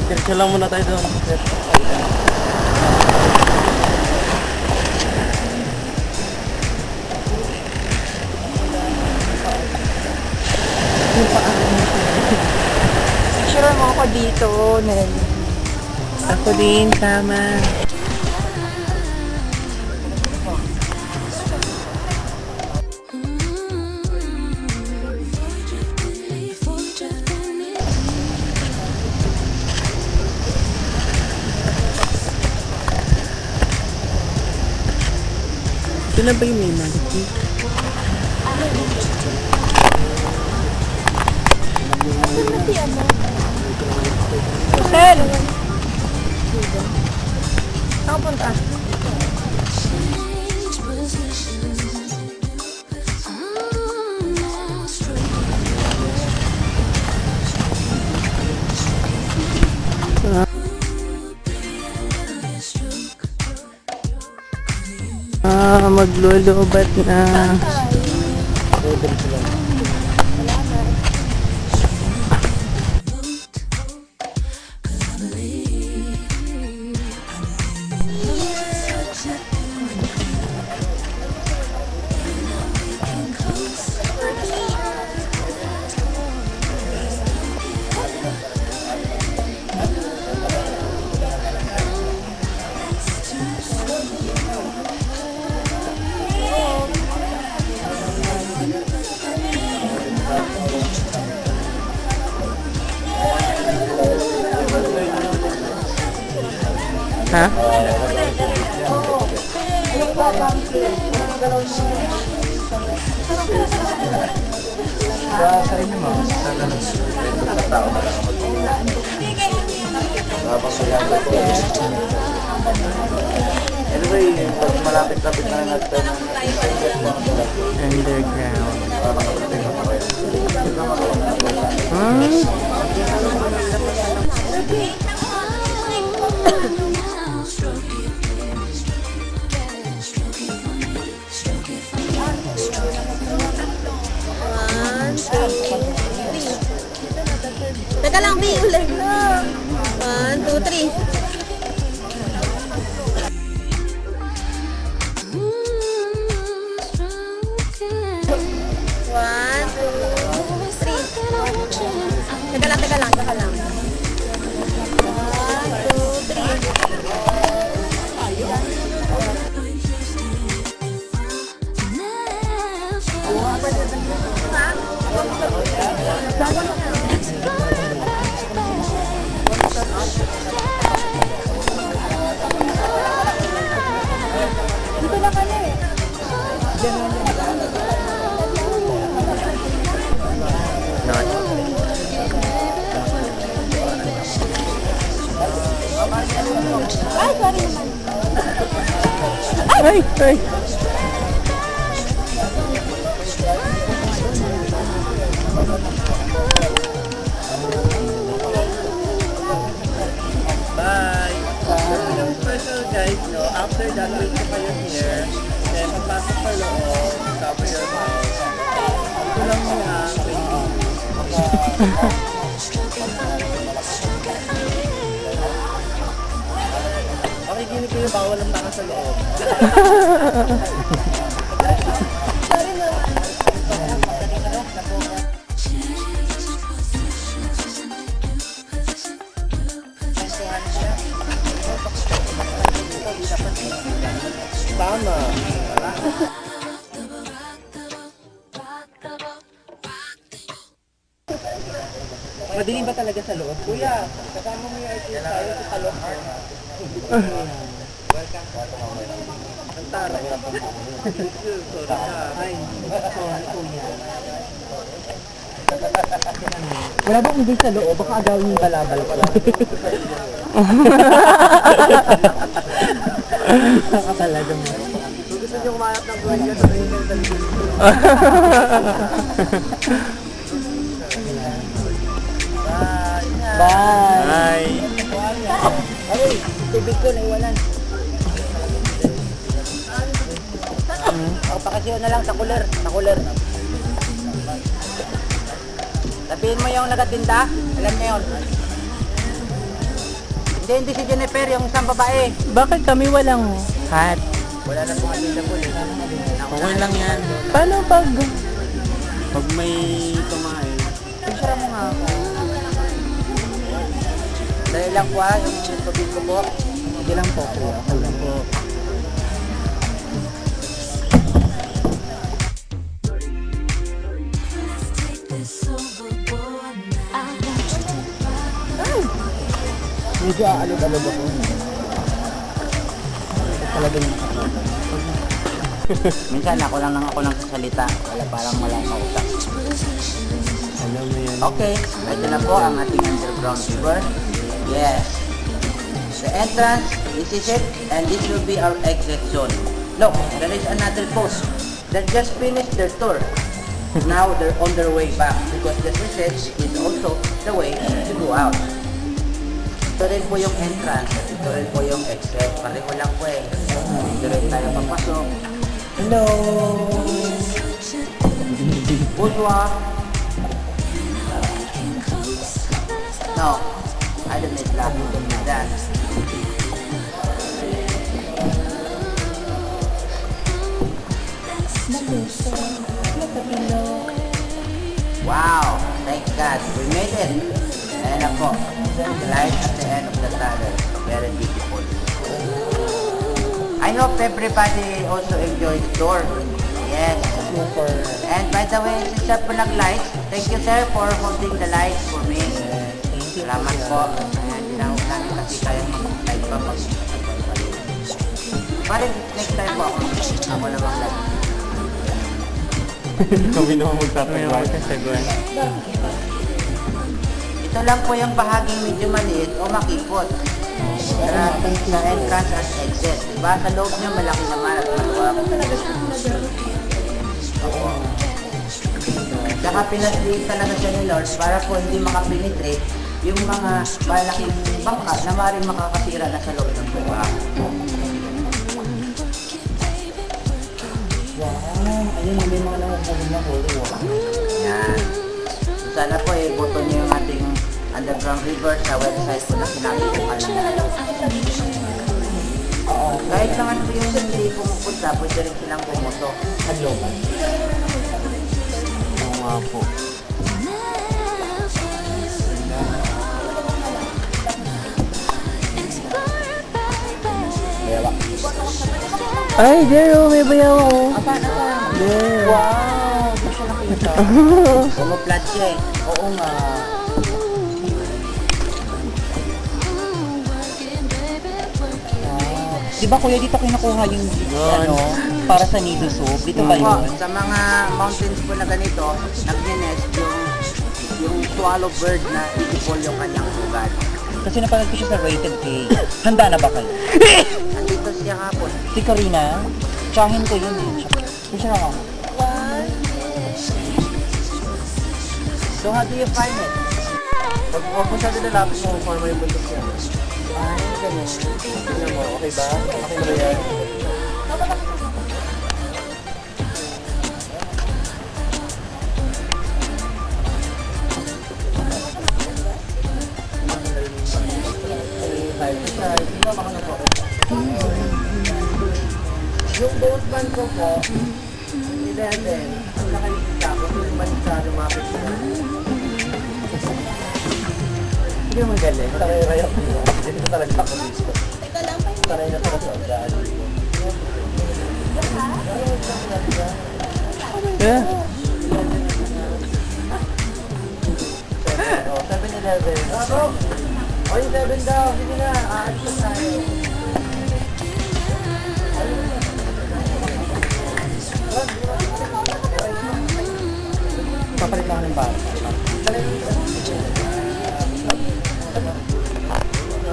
Diretso lang muna tayo doon. Sure mo ako dito, Nel. Ako din, tama. Ito na ba yung may malaki? Nel! Saan punta? Maglulubat na. Ha? Sa inyo mga tao na lang anyway, pag malapit-lapit na natin Underground. Teka lang, B, ulit. 1, 2, 3. Teka lang. Ay! Bye! So guys, no, after that, wait ko kayo here. Then, pagpasok sa loob, cover your mouth. Ito lang muna, okay, gini kayo, bawal ang tanga sa loob. Tama. Madilim ba talaga sa loob? Kuya, kasama mo yung IT tayo sa talok. Welcome. Ang tara. Sorry ka. Ay, sorry kuya. Wala bang hindi sa loob? Baka agawin yung balabal pala. Saka talaga mo. Kung gusto nyo kumayap ng buhay ka, sabihin kayo dali. Bye! Bye! Bye! ko, naiwanan. O, pakisiyo na lang sa cooler. Sa cooler. Sabihin mo yung nagatinda. Alam niya yun. Hindi si Jennifer, yung isang babae. Bakit kami walang hat? Wala na pong atinda po. Okay lang yan. Paano pag... Pag may kumain. Picture mo nga ako. Dahil lang po yung tubig ko po. Hindi lang po po. Okay lang po. Medyo aalog-alog ako. Talagang minsan ako lang nagsasalita. Parang walang kausap. Alam mo yan. Okay, ito na po ang ating underground river. Yes. The entrance, this is it, and this will be our exit zone. Look, there is another post. They just finished their tour. Now they're on their way back because the exit is also the way to go out. Ito rin po yung entrance, ito rin po yung exit. Pareho lang po eh. Dito rin tayo papasok. Hello! Bonsoir! No, I don't need that. That. Wow! Thank God, we made it! Ayan na po, the light at the end of the tunnel. Very beautiful. I hope everybody also enjoyed the tour. Yes. Super. And by the way, si Sir po nag-light. Thank you, Sir, for holding the light for me. Salamat po. Ayan, tinawag namin kasi kayo mag-light pa pag parang next time po ako. Ako na mag-light. Kami naman magtatawa. Ito lang po yung bahaging medyo maliit o makipot. Sa entrance at exit. Diba? Sa loob niya malaki naman at maluwag. Saka pinasliin talaga siya ni Lord para po hindi makapenetrate yung mga malaking bangka na maaaring makakasira na sa loob ng buka. Wow! Ayun, may mga nangukulit na hulo. Yan. Sana po i-button niyo yung ating underground river sa website ko na sinabi ko kanina. Kahit naman po yung hindi pumupunta, pwede rin silang pumuto. Hello. Oo nga po. Ay, Jero, may bayaw ako. There. Wow! Di siya nakita. Pumuplat siya eh. Oo nga. Di ba kuya, dito kinukuha yung ano, para sa nido soup? Dito ba yun? Sa mga mountains po na ganito, nag-nest yung swallow bird na itipol yung kanyang ugat. Kasi napanood ko siya sa Rated K. Handa na ba kayo? Nandito siya hapon. Si Karina, tsahin ko yun eh. Yun siya naman. So how do you find it? Pag masyado na lapis mo, forma yung bundok siya. Ay, ganun. Tingnan mo, okay ba? Okay ba yan? Yung boat band ko po, hindi din. Ang nakikita ko, yung band sa lumapit ko. Hindi naman galing. Taray-rayak mo. Dito talaga ako dito. Taray na talaga sa daan. Yeah. Oh, 7-Eleven. Oh, yung 7 daw. Sige na, aalis na tayo.